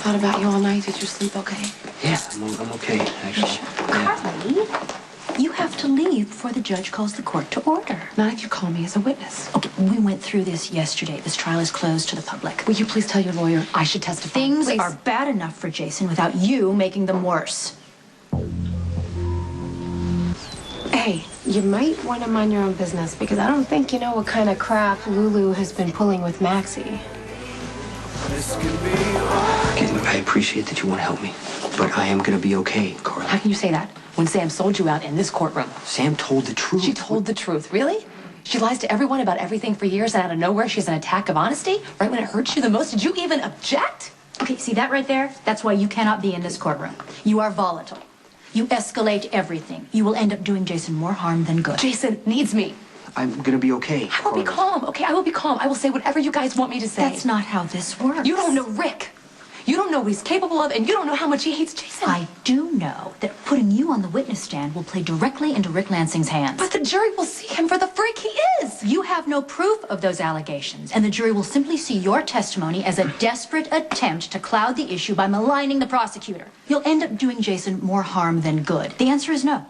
thought about you all night. Did you sleep okay? Yeah, I'm okay, actually. Carly, you have to leave before the judge calls the court to order. Not if you call me as a witness. Okay, we went through this yesterday. This trial is closed to the public. Will you please tell your lawyer I should testify? Things Please. are bad enough for Jason without you making them worse. Hey, you might want to mind your own business because I don't think you know what kind of crap Lulu has been pulling with Maxie. Okay, look, I appreciate that you want to help me, but I am gonna be okay, Carly. How can you say that when Sam sold you out in this courtroom? Sam told the truth. She told the truth, really? She lies to everyone about everything for years, and out of nowhere she has an attack of honesty? Right when it hurts you the most? Did you even object? Okay, see that right there? That's why you cannot be in this courtroom. You are volatile. You escalate everything. You will end up doing Jason more harm than good. Jason needs me. I'm gonna be okay, I will be calm, okay? I will be calm. I will say whatever you guys want me to say. That's not how this works. You don't know Rick. You don't know what he's capable of, and you don't know how much he hates Jason. I do know that putting you on the witness stand will play directly into Rick Lansing's hands. But the jury will see him for the freak he is. You have no proof of those allegations, and the jury will simply see your testimony as a desperate attempt to cloud the issue by maligning the prosecutor. You'll end up doing Jason more harm than good. The answer is no.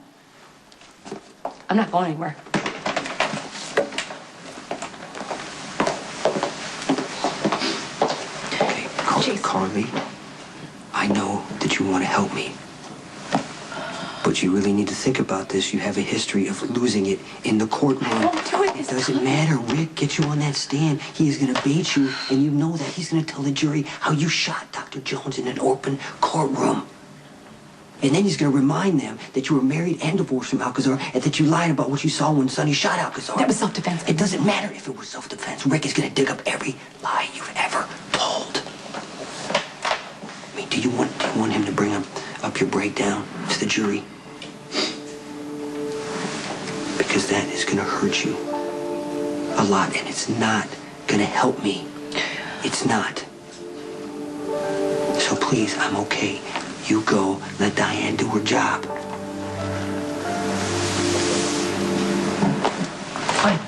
I'm not going anywhere. Okay, Carly, I know that you want to help me, but you really need to think about this. You have a history of losing it in the courtroom. I won't do it this Doesn't time. matter. Rick gets you on that stand. He is going to bait you, and you know that. He's going to tell the jury how you shot Dr. Jones in an open courtroom. And then he's going to remind them that you were married and divorced from Alcazar and that you lied about what you saw when Sonny shot Alcazar. That was self-defense. It doesn't matter if it was self-defense. Rick is going to dig up every lie you've ever told. I mean, do you want him to bring up your breakdown to the jury? Because that is going to hurt you a lot, and it's not going to help me. It's not. So please, I'm okay. You go, let Diane do her job. Fine.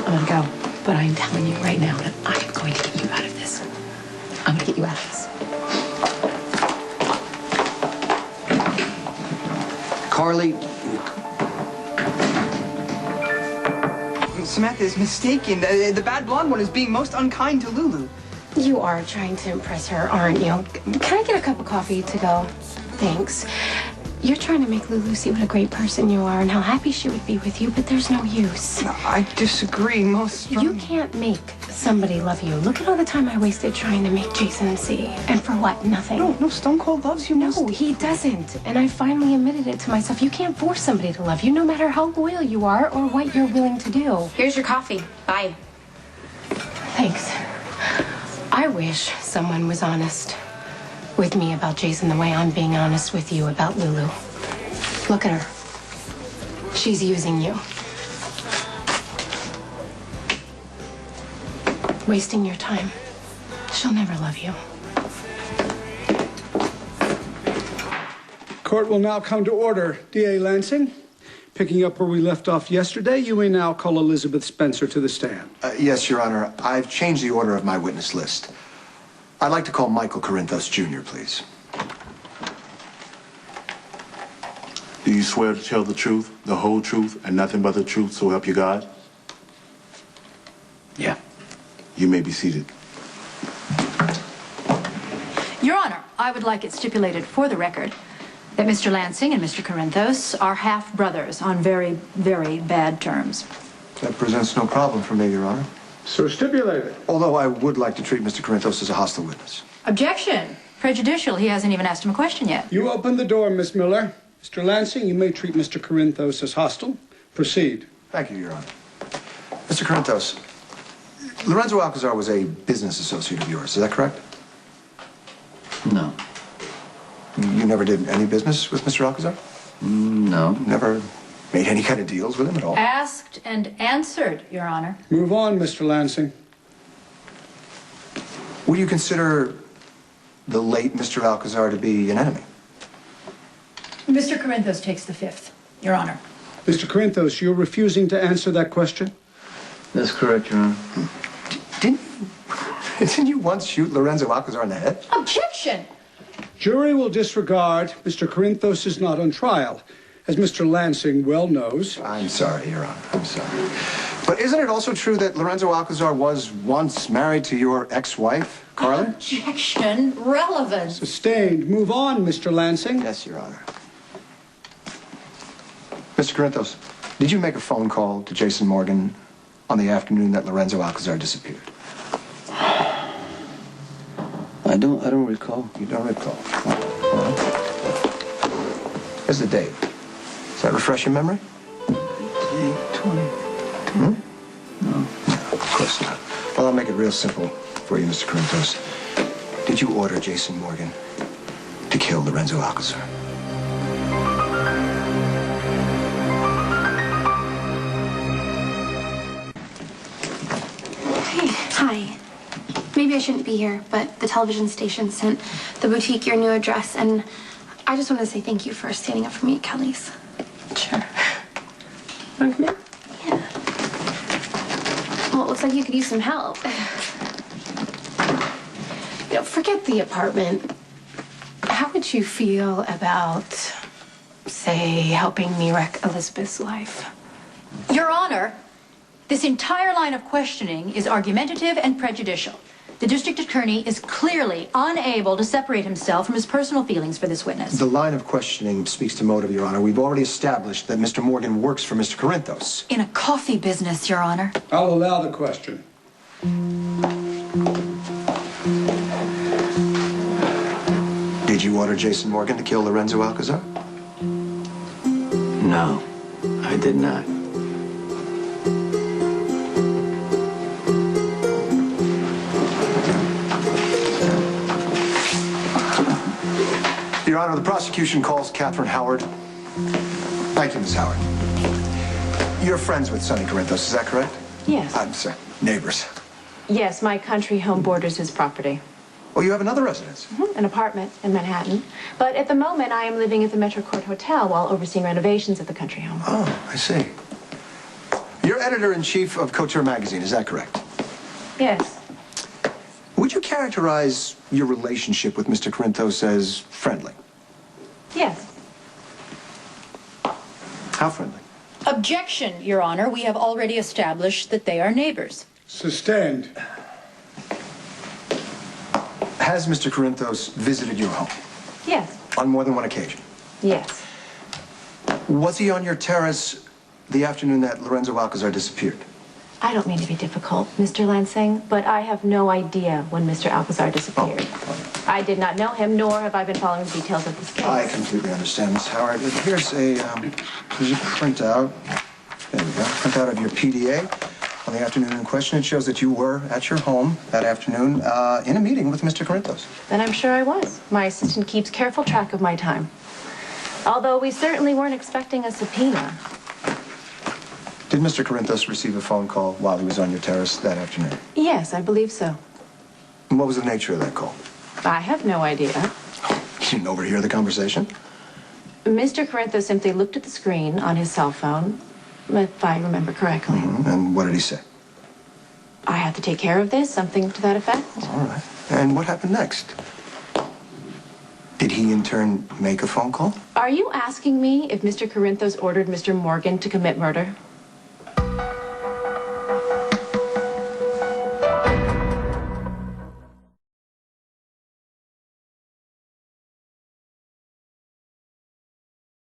I'm gonna go. But I'm telling you right now that I'm going to get you out of this. I'm gonna get you out of this. Carly. Samantha is mistaken. The bad blonde one is being most unkind to Lulu. You are trying to impress her, aren't you? Can I get a cup of coffee to go? Thanks. You're trying to make Lulu see what a great person you are and how happy she would be with you, but there's no use. No, I disagree most You can't make somebody love you. Look at all the time I wasted trying to make Jason see. And for what? Nothing. No, Stone Cold loves you No, most. he doesn't. And I finally admitted it to myself. You can't force somebody to love you, no matter how loyal you are or what you're willing to do. Here's your coffee. Bye. Thanks. I wish someone was honest with me about Jason the way I'm being honest with you about Lulu. Look at her. She's using you. Wasting your time. She'll never love you. Court will now come to order. D.A. Lansing, picking up where we left off yesterday, you may now call Elizabeth Spencer to the stand. Yes, Your Honor. I've changed the order of my witness list. I'd like to call Michael Corinthos, Jr., please. Do you swear to tell the truth, the whole truth, and nothing but the truth, so help you God? Yeah. You may be seated. Your Honor, I would like it stipulated for the record that Mr. Lansing and Mr. Corinthos are half-brothers on very, very bad terms. That presents no problem for me, Your Honor. So stipulated. Although I would like to treat Mr. Corinthos as a hostile witness. Objection. Prejudicial. He hasn't even asked him a question yet. You open the door, Miss Miller. Mr. Lansing, you may treat Mr. Corinthos as hostile. Proceed. Thank you, Your Honor. Mr. Corinthos, Lorenzo Alcazar was a business associate of yours, is that correct? No. You never did any business with Mr. Alcazar? No. Never made any kind of deals with him at all? Asked and answered, Your Honor. Move on, Mr. Lansing. Would you consider the late Mr. Alcazar to be an enemy? Mr. Corinthos takes the fifth, Your Honor. Mr. Corinthos, you're refusing to answer that question? That's correct, Your Honor. Didn't you once shoot Lorenzo Alcazar in the head? Objection! Jury will disregard Mr. Corinthos is not on trial, as Mr. Lansing well knows. I'm sorry, Your Honor. I'm sorry. But isn't it also true that Lorenzo Alcazar was once married to your ex-wife, Carla? Objection. Relevant. Sustained. Move on, Mr. Lansing. Yes, Your Honor. Mr. Corinthos, did you make a phone call to Jason Morgan on the afternoon that Lorenzo Alcazar disappeared? I don't recall. You don't recall? Well, here's the date. Does that refresh your memory? 20. No, of course not. Well, I'll make it real simple for you, Mr. Corinthos. Did you order Jason Morgan to kill Lorenzo Alcazar? Hey, hi. Maybe I shouldn't be here, but the television station sent the boutique your new address, and I just want to say thank you for standing up for me at Kelly's. Sure. Want to come in? Yeah. Well, it looks like you could use some help. You know, forget the apartment. How would you feel about, say, helping me wreck Elizabeth's life? Your Honor, this entire line of questioning is argumentative and prejudicial. The district attorney is clearly unable to separate himself from his personal feelings for this witness. The line of questioning speaks to motive, Your Honor. We've already established that Mr. Morgan works for Mr. Corinthos. In a coffee business, Your Honor. I'll allow the question. Did you order Jason Morgan to kill Lorenzo Alcazar? No, I did not. Your Honor, the prosecution calls Catherine Howard. Thank you, Ms. Howard. You're friends with Sonny Corinthos, is that correct? Yes. I'm sorry, neighbors. Yes, my country home borders his property. Well, you have another residence. An apartment in Manhattan. But at the moment, I am living at the Metro Court Hotel while overseeing renovations at the country home. Oh, I see. You're editor-in-chief of Couture magazine, is that correct? Yes. Would you characterize your relationship with Mr. Corinthos as friendly? Yes. How friendly? Objection, Your Honor. We have already established that they are neighbors. Sustained. Has Mr. Corinthos visited your home Yes. on more than one occasion? Yes. Was he on your terrace the afternoon that Lorenzo Alcazar disappeared? I don't mean to be difficult, Mr. Lansing, but I have no idea when Mr. Alcazar disappeared. Oh. I did not know him, nor have I been following the details of this case. I completely understand, Miss Howard. Here's a printout. There we go. Printout of your PDA on the afternoon in question. It shows that you were at your home that afternoon in a meeting with Mr. Corinthos. Then I'm sure I was. My assistant keeps careful track of my time. Although we certainly weren't expecting a subpoena. Did Mr. Corinthos receive a phone call while he was on your terrace that afternoon? Yes, I believe so. And what was the nature of that call? I have no idea. You didn't overhear the conversation? Mr. Corinthos simply looked at the screen on his cell phone, if I remember correctly. And what did he say? I have to take care of this, something to that effect. All right. And what happened next? Did he in turn make a phone call? Are you asking me if Mr. Corinthos ordered Mr. Morgan to commit murder?